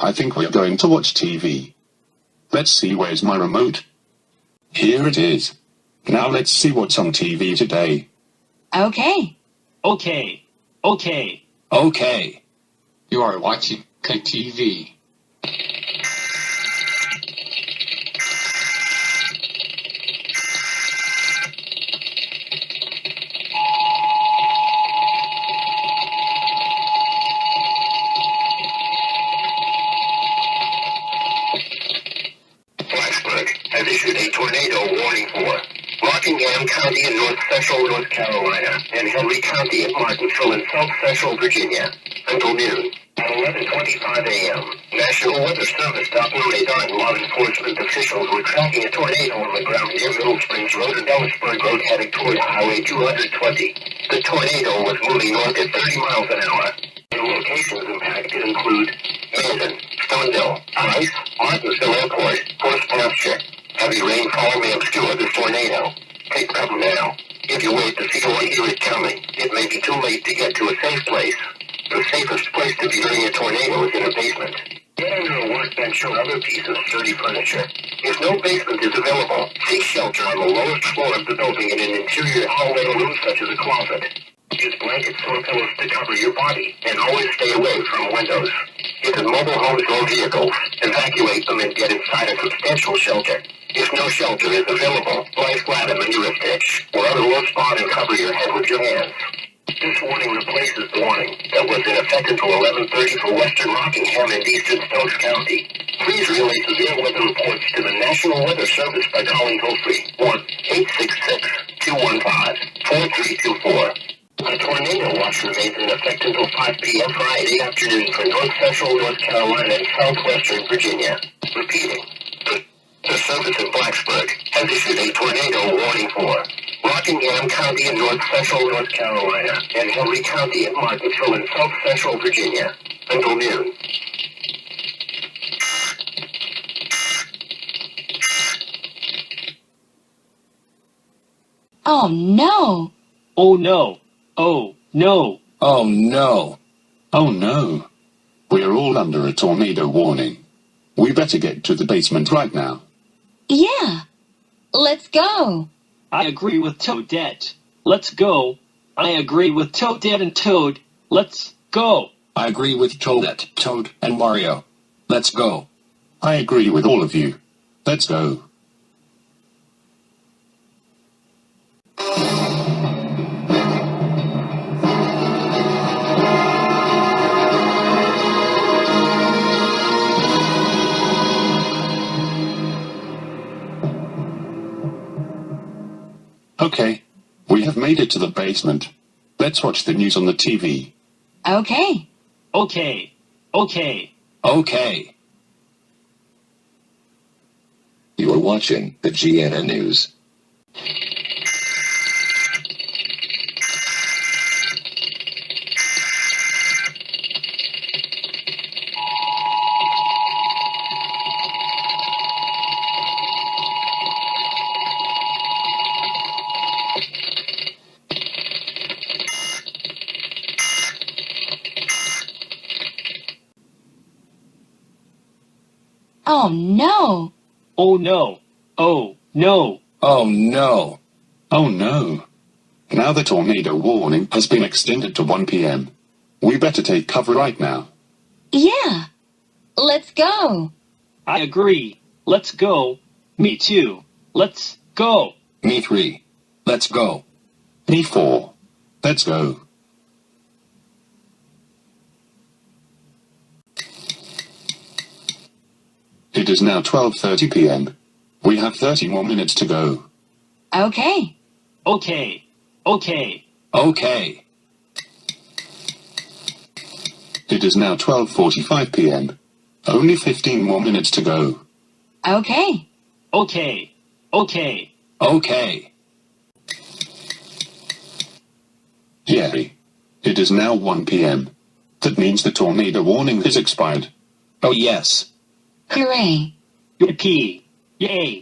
I think we're going to watch TV. Let's see, where's my remote? Here it is. Now let's see what's on TV today. Okay. Okay. Okay. Okay. You are watching KTV. Has issued a tornado warning for Rockingham County in north central North Carolina and Henry County in Martinsville in south central Virginia until noon. At 11:25 a.m., National Weather Service Doppler radar and law enforcement officials were tracking a tornado on the ground near Middle Springs Road and Ellisburg Road heading toward Highway 220. The tornado was moving north at 30 miles an hour. The locations impacted include Mandan, Stoneville, Ice, Martinsville Airport, Horse Pasture. Heavy rainfall may obscure this tornado. Take cover now. If you wait to see or hear it coming, it may be too late to get to a safe place. The safest place to be during a tornado is in a basement. Get under a workbench or other piece of sturdy furniture. If no basement is available, seek shelter on the lowest floor of the building in an interior hallway or room such as a closet. Use blankets or pillows to cover your body, and always stay away from windows. If in mobile homes or vehicles, evacuate them and get inside a substantial shelter. If no shelter is available, lie flat in the nearest ditch, or other low spot and cover your head with your hands. This warning replaces the warning that was in effect until 11:30 for western Rockingham and eastern Stokes County. Please relay severe weather reports to the National Weather Service by calling toll-free 1-866-215-4324. A tornado watch remains in effect until 5 p.m. Friday afternoon for north central North Carolina and southwestern Virginia. Repeating, the service in Blacksburg has issued a tornado warning for Rockingham County in north central North Carolina and Henry County in Martinsville in south central Virginia until noon. Oh no. Oh no. Oh no. Oh no. Oh no. We're all under a tornado warning. We better get to the basement right now. Yeah. Let's go. I agree with Toadette. Let's go. I agree with Toadette and Toad. Let's go. I agree with Toadette, Toad, and Mario. Let's go. I agree with all of you. Let's go. Okay, we have made it to the basement. Let's watch the news on the TV. Okay. Okay. Okay. Okay. You are watching the GNN News. Oh no. Oh no. Oh no. Oh no. Oh no. Now the tornado warning has been extended to 1 p.m. We better take cover right now. Yeah. Let's go. I agree. Let's go. Me too. Let's go. Me 3. Let's go. Me 4. Let's go. It is now 12:30 p.m. We have 30 more minutes to go. Okay. Okay. Okay. Okay. It is now 12:45 p.m. Only 15 more minutes to go. Okay. Okay. Okay. Okay. Yay. It is now 1 p.m. That means the tornado warning has expired. Oh yes. Hooray. Yippee. Yay.